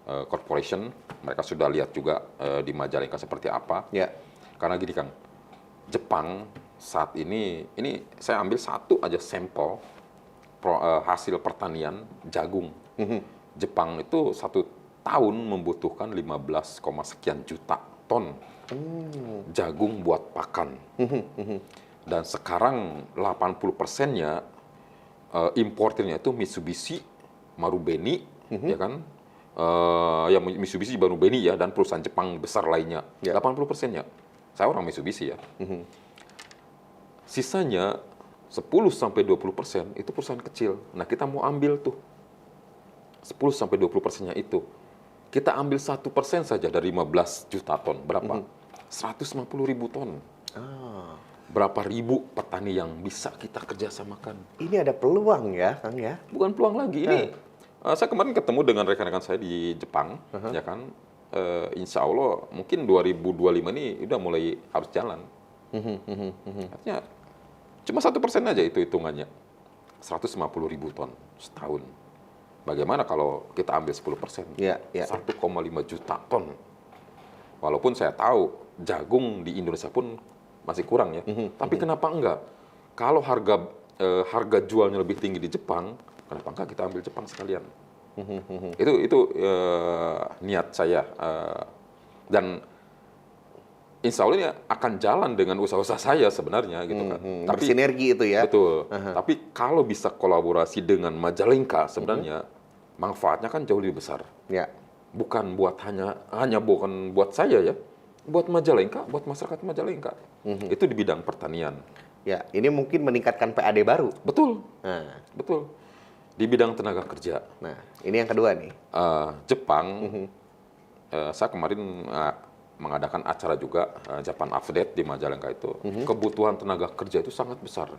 Corporation. Mereka sudah lihat juga di Majalengka seperti apa. Ya. Karena gini Kang, Jepang saat ini saya ambil satu aja sampel hasil pertanian jagung. Jepang itu 1 tahun membutuhkan 15, sekian juta ton jagung buat pakan. Dan sekarang 80%-nya importirnya itu Mitsubishi, Marubeni, ya kan? Ya Mitsubishi, Marubeni ya, dan perusahaan Jepang besar lainnya. Ya. 80%-nya. Saya orang Mitsubishi ya. Sisanya 10-20% itu perusahaan kecil. Nah, kita mau ambil tuh 10-20%-nya itu. Kita ambil 1% saja dari 15 juta ton. Berapa? 150.000 ton. Berapa ribu petani yang bisa kita kerjasamakan? Ini ada peluang ya, Kang ya. Bukan peluang lagi ini. Saya kemarin ketemu dengan rekan-rekan saya di Jepang, ya kan. Insya Allah mungkin 2025 ini udah mulai harus jalan. Artinya cuma 1% aja itu hitungannya. 150.000 ton setahun. Bagaimana kalau kita ambil 10%? Ya, ya. 1,5 juta ton. Walaupun saya tahu jagung di Indonesia pun masih kurang ya. Tapi kenapa enggak? Kalau harga jualnya lebih tinggi di Jepang, kenapa enggak kita ambil Jepang sekalian? Itu niat saya. Dan insya Allah ini akan jalan dengan usaha-usaha saya sebenarnya gitu kan. Tapi Bersinergi itu ya. betul. Tapi kalau bisa kolaborasi dengan Majalengka sebenarnya manfaatnya kan jauh lebih besar. Ya. Bukan buat hanya bukan buat saya ya. Buat Majalengka, buat masyarakat Majalengka. Itu di bidang pertanian. Ya, ini mungkin meningkatkan PAD baru. Betul. Nah, Betul. Di bidang tenaga kerja. ini yang kedua nih. Jepang, saya kemarin mengadakan acara juga Japan Update di Majalengka itu. Kebutuhan tenaga kerja itu sangat besar.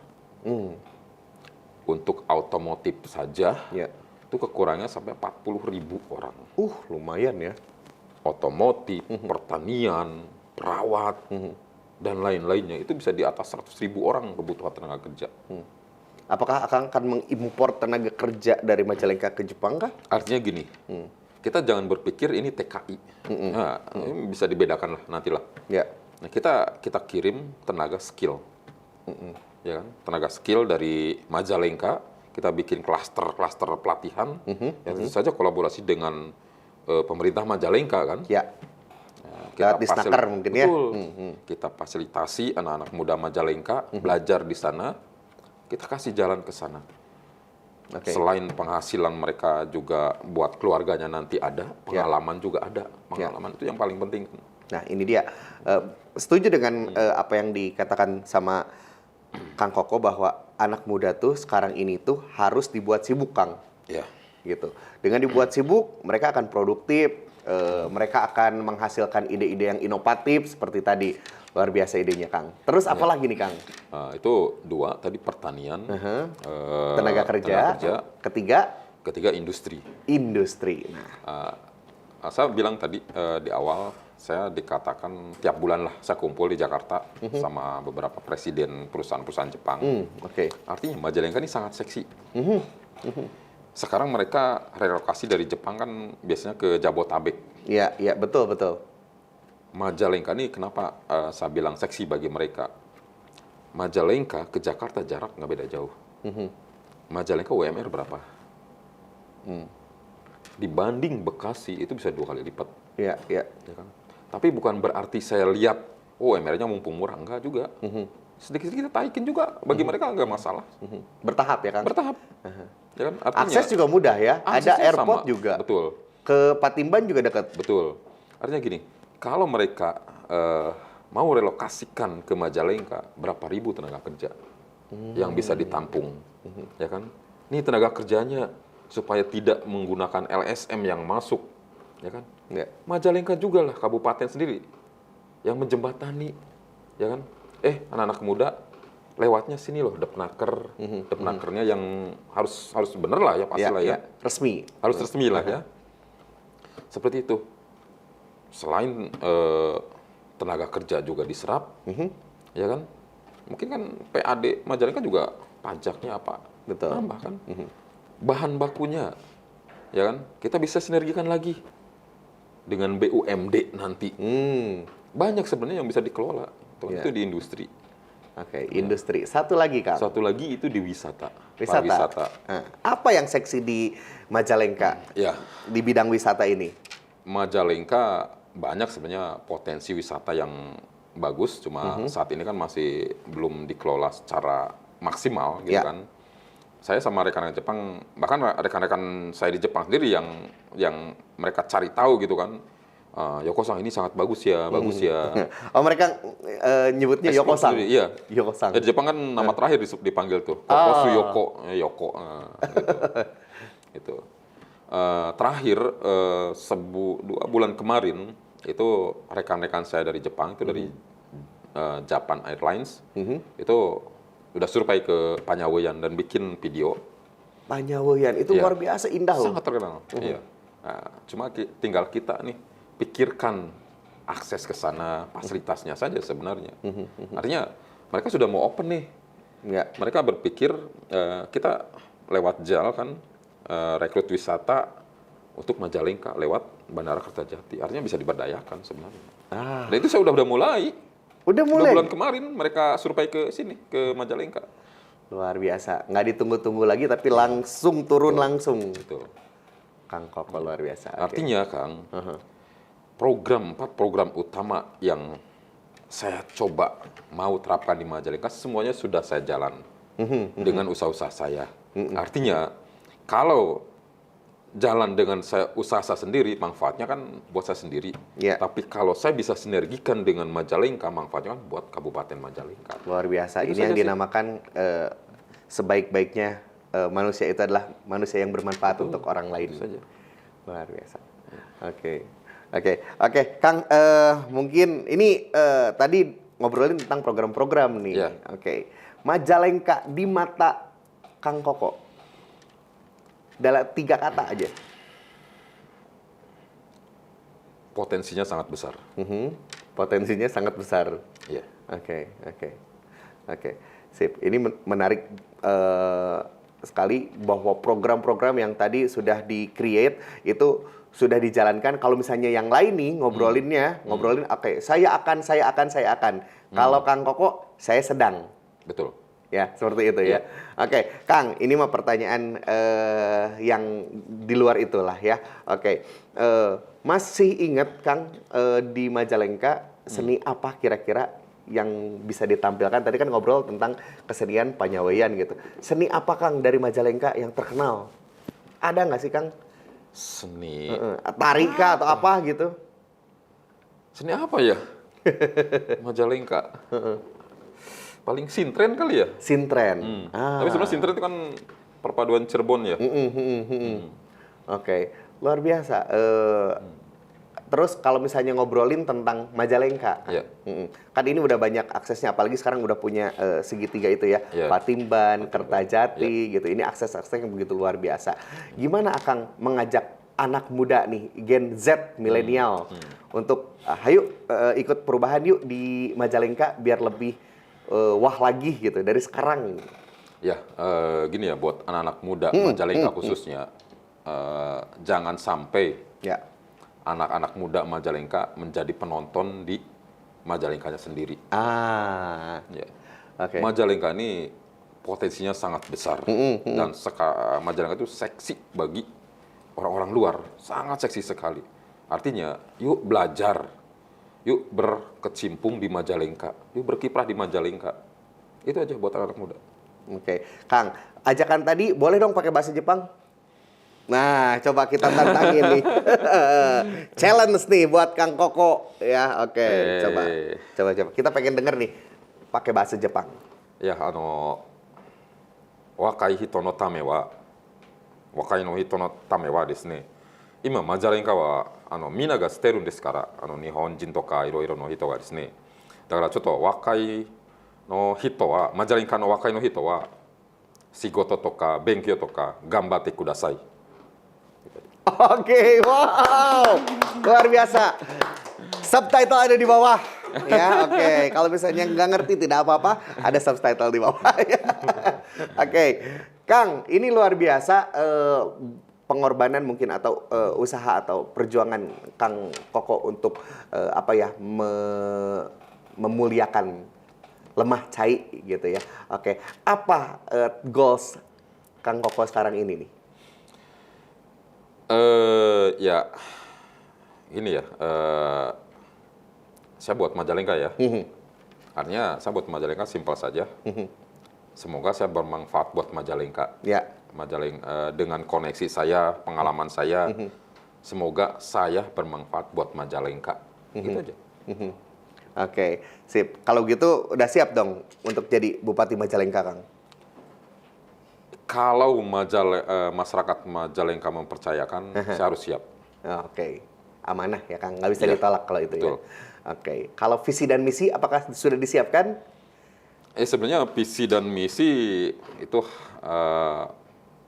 Untuk otomotif saja, Ya. itu kekurangannya sampai 40.000 orang. Lumayan ya. Otomotif, pertanian, perawat, dan lain-lainnya itu bisa di atas 100.000 orang kebutuhan tenaga kerja. Apakah akan mengimpor tenaga kerja dari Majalengka ke Jepang kah? Artinya gini, kita jangan berpikir ini TKI. Nah, ini bisa dibedakan lah nantilah. Ya. Nah, kita kirim tenaga skill, ya kan? Tenaga skill dari Majalengka, kita bikin klaster pelatihan, ya tentu saja kolaborasi dengan pemerintah Majalengka kan. Ya. Nah, Lewat Disnaker mungkin ya. Betul. Kita fasilitasi anak-anak muda Majalengka belajar di sana, kita kasih jalan ke sana. Oke. Selain penghasilan mereka juga buat keluarganya nanti ada, pengalaman juga ada. Pengalaman itu yang paling penting. Nah, ini dia. Setuju dengan apa yang dikatakan sama Kang Koko bahwa anak muda tuh sekarang ini tuh harus dibuat sibuk, Kang. Ya. Gitu. Dengan dibuat sibuk, mereka akan produktif, mereka akan menghasilkan ide-ide yang inovatif seperti tadi. Luar biasa idenya, Kang. Terus apa lagi nih, Kang? Itu 2, tadi pertanian, Tenaga kerja. Ketiga, industri. industri. Nah, Saya bilang tadi di awal, saya dikatakan tiap bulan lah saya kumpul di Jakarta sama beberapa presiden perusahaan-perusahaan Jepang. oke. Artinya Majalengka ini sangat seksi. Sekarang mereka relokasi dari Jepang kan biasanya ke Jabotabek. Iya, iya, betul, betul. Majalengka ini kenapa saya bilang seksi bagi mereka? Majalengka ke Jakarta jarak nggak beda jauh. Majalengka UMR berapa? Dibanding Bekasi itu bisa 2 kali lipat. Iya, iya. Ya kan? Tapi bukan berarti saya lihat, UMR-nya mumpung murah. Enggak juga. Sedikit-sedikit kita taikin juga. Bagi mereka nggak masalah. Bertahap ya, Kang? Bertahap. Ya kan? Artinya, Akses juga mudah ya. Ada aksesnya airport sama. juga. Betul. Ke Patimban juga dekat. Betul. Artinya gini, kalau mereka mau relokasikan ke Majalengka, berapa ribu tenaga kerja yang bisa ditampung, ya kan? Ini tenaga kerjanya supaya tidak menggunakan LSM yang masuk, ya kan? Ya. Majalengka juga lah kabupaten sendiri yang menjembatani, ya kan? Anak-anak muda lewatnya sini loh, Depnaker, Depnakernya yang harus bener lah ya pasti lah ya. Resmi. Harus resmi lah ya. Seperti itu. Selain tenaga kerja juga diserap, ya kan? Mungkin kan PAD Majalengka juga pajaknya apa? Betul. Nambah kan? Bahan bakunya, ya kan? Kita bisa sinergikan lagi dengan BUMD nanti. Banyak sebenarnya yang bisa dikelola. Itu di industri. Oke, industri. Satu lagi, Kang. Satu lagi itu di wisata. Wisata. Pariwisata. Nah, apa yang seksi di Majalengka? Ya. Di bidang wisata ini? Majalengka banyak sebenarnya potensi wisata yang bagus, cuma saat ini kan masih belum dikelola secara maksimal, gitu kan. Saya sama rekan-rekan Jepang, bahkan rekan-rekan saya di Jepang sendiri yang mereka cari tahu gitu kan, Yoko-san ini sangat bagus ya, bagus ya. Oh, mereka nyebutnya Yoko-san. Iya. Yoko-san. Di Jepang kan nama terakhir dipanggil tuh, Kokosu Yoko, Yoko, gitu. Gitu. Terakhir 2 bulan kemarin itu rekan-rekan saya dari Jepang itu dari Japan Airlines itu udah survei ke Panyaweyan dan bikin video. Panyaweyan itu luar biasa indah loh. Sangat terkenal. Iya. Nah, cuma tinggal kita nih pikirkan akses ke sana, fasilitasnya saja sebenarnya. Artinya mereka sudah mau open nih. Ya. Mereka berpikir kita lewat JAL kan rekrut wisata untuk Majalengka lewat Bandara Kertajati. Artinya bisa diberdayakan sebenarnya. Dan itu saya udah mulai. Udah mulai? 2 bulan kemarin mereka survei ke sini, ke Majalengka. Luar biasa. Nggak ditunggu-tunggu lagi, tapi langsung turun langsung. Betul. Kang Koko luar biasa. Artinya, Kang, 4 program utama yang saya coba mau terapkan di Majalengka, semuanya sudah saya jalan dengan usaha-usaha saya. Artinya, kalau jalan dengan usaha saya sendiri, manfaatnya kan buat saya sendiri. Tapi kalau saya bisa sinergikan dengan Majalengka, manfaatnya kan buat Kabupaten Majalengka. Luar biasa. Ini yang dinamakan sebaik-baiknya manusia itu adalah manusia yang bermanfaat untuk orang lain. Saja. Luar biasa. Oke, Kang. Mungkin ini tadi ngobrolin tentang program-program nih. Oke. Majalengka di mata Kang Koko. dalam 3 kata aja. Potensinya sangat besar. Potensinya sangat besar. Iya. Oke. Sip. Ini menarik sekali bahwa program-program yang tadi sudah di-create itu sudah dijalankan. Kalau misalnya yang lain nih ngobrolin, oke, saya akan. Kalau Kang Koko, saya sedang. Betul. Ya, seperti itu ya. Oke, Kang, ini mah pertanyaan yang di luar itulah ya. Oke, masih ingat Kang di Majalengka seni apa kira-kira yang bisa ditampilkan? Tadi kan ngobrol tentang kesenian Panyaweyan gitu. Seni apa Kang dari Majalengka yang terkenal? Ada nggak sih Kang? Seni Tari kah atau apa gitu? seni apa ya? Majalengka. Paling sintren kali ya? Sintren. Tapi sebenarnya sintren itu kan perpaduan Cirebon ya. Oke, luar biasa. Terus kalau misalnya ngobrolin tentang Majalengka, Iya. Kan ini udah banyak aksesnya, apalagi sekarang udah punya segitiga itu ya, Iya. Patimban, Kertajati gitu. Ini akses-akses yang begitu luar biasa. Gimana Akang mengajak anak muda nih, Gen Z, milenial, untuk ayo ikut perubahan yuk di Majalengka biar lebih wah lagi gitu dari sekarang. Ya, gini ya buat anak-anak muda Majalengka khususnya, jangan sampai Ya. anak-anak muda Majalengka menjadi penonton di Majalengkanya sendiri. Ya. Oke. Majalengka ini potensinya sangat besar dan Majalengka itu seksi bagi orang-orang luar, sangat seksi sekali. Artinya, yuk belajar, yuk berkecimpung di Majalengka, yuk berkiprah di Majalengka. Itu aja buat anak muda. Oke, Kang, ajakan tadi boleh dong pakai bahasa Jepang? Nah, coba kita tantangin nih. Challenge nih buat Kang Koko ya. Oke, coba. Kita pengen denger nih pakai bahasa Jepang. Ya, wakai hito no tame wa, wakai no hito no tame wa desu ne. Ima Majalengka wa mina ga shiteru n desu kara, Nihonjin to ka iroiro no hito ga desu ne. だからちょっと若いの人は、マジャレンカの若いの人は仕事とか勉強とか頑張ってください。 Oke, wow, luar biasa. Subtitle ada di bawah. Ya, oke. Kalau misalnya nggak ngerti tidak apa-apa, ada subtitle di bawah. Oke, Kang, ini luar biasa pengorbanan mungkin atau usaha atau perjuangan Kang Koko untuk memuliakan lemah cai gitu ya. Oke, apa goals Kang Koko sekarang ini nih? Ya, ini ya, saya buat Majalengka ya. Artinya saya buat Majalengka simpel saja. Semoga saya bermanfaat buat Majalengka. Ya. Dengan koneksi saya, pengalaman saya, semoga saya bermanfaat buat Majalengka. Gitu aja. Oke, sip. Kalau gitu udah siap dong untuk jadi Bupati Majalengka, Kang? Kalau masyarakat Majalengka mempercayakan, saya harus siap. Oke, amanah ya Kang, nggak bisa ditolak kalau itu. Betul. Ya. Oke, kalau visi dan misi apakah sudah disiapkan? Sebenarnya visi dan misi itu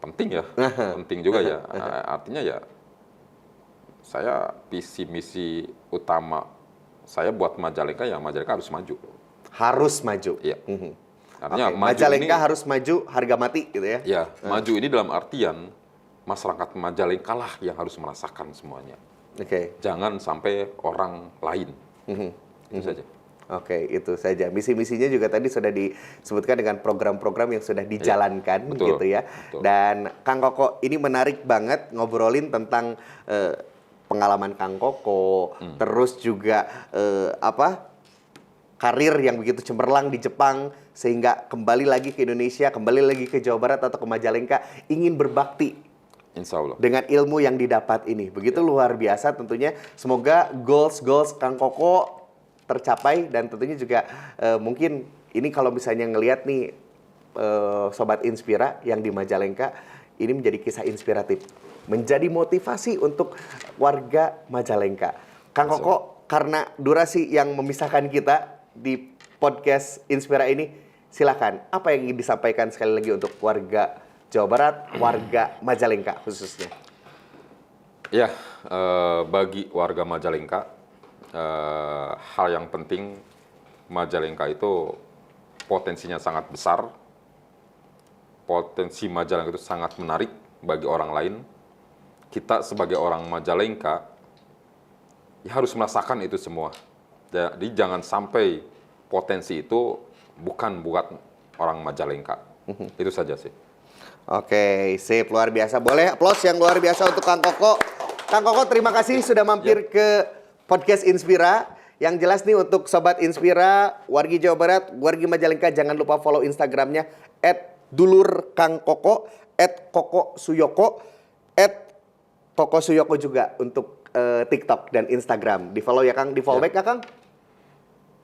penting ya, penting juga ya. Artinya ya, saya visi misi utama saya buat Majalengka ya Majalengka harus maju. Harus maju. Iya. Artinya Majalengka harus maju harga mati gitu ya? Ya, maju ini dalam artian masyarakat Majalengka lah yang harus merasakan semuanya. Oke. Jangan sampai orang lain. Itu saja. Oke, itu saja. Misi-misinya juga tadi sudah disebutkan dengan program-program yang sudah dijalankan gitu ya. Betul. Dan Kang Koko ini menarik banget ngobrolin tentang pengalaman Kang Koko, terus juga karir yang begitu cemerlang di Jepang sehingga kembali lagi ke Indonesia, kembali lagi ke Jawa Barat atau ke Majalengka ingin berbakti Insya Allah. dengan ilmu yang didapat ini. Begitu luar biasa tentunya. Semoga goals Kang Koko tercapai dan tentunya juga mungkin ini kalau misalnya ngelihat nih Sobat Inspira yang di Majalengka ini menjadi kisah inspiratif, menjadi motivasi untuk warga Majalengka. Kang Koko, karena durasi yang memisahkan kita di podcast Inspira ini, silakan apa yang ingin disampaikan sekali lagi untuk warga Jawa Barat, warga Majalengka khususnya? Ya, bagi warga Majalengka, hal yang penting Majalengka itu potensinya sangat besar. Potensi Majalengka itu sangat menarik bagi orang lain. Kita sebagai orang Majalengka ya harus merasakan itu semua. Jadi jangan sampai potensi itu bukan buat orang Majalengka. Itu saja sih. Oke, sip, luar biasa. Boleh aplaus yang luar biasa untuk Kang Koko. Kang Koko, terima kasih sudah mampir ke Podcast Inspira. Yang jelas nih untuk Sobat Inspira, wargi Jawa Barat, wargi Majalengka, jangan lupa follow Instagramnya @dulurkangkoko, @kokosuyoko, @kokosuyoko juga untuk TikTok dan Instagram. Di follow ya Kang, di follow back ya Kang?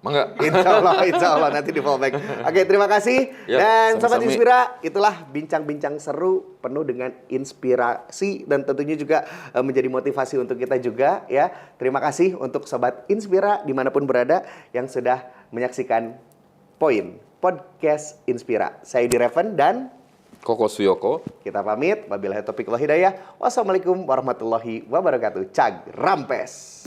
Mangga. Insya Allah nanti di fallback. Oke, terima kasih. Ya, Dan Sobat sama-sama. Inspira, itulah bincang-bincang seru penuh dengan inspirasi dan tentunya juga menjadi motivasi untuk kita juga ya. Terima kasih untuk Sobat Inspira dimanapun berada yang sudah menyaksikan Poin Podcast Inspira. Saya Yudi Reven dan Koko Suyoko. kita pamit. Wabillahi taufiq wal hidayah. Wassalamualaikum warahmatullahi wabarakatuh. Cag Rampes.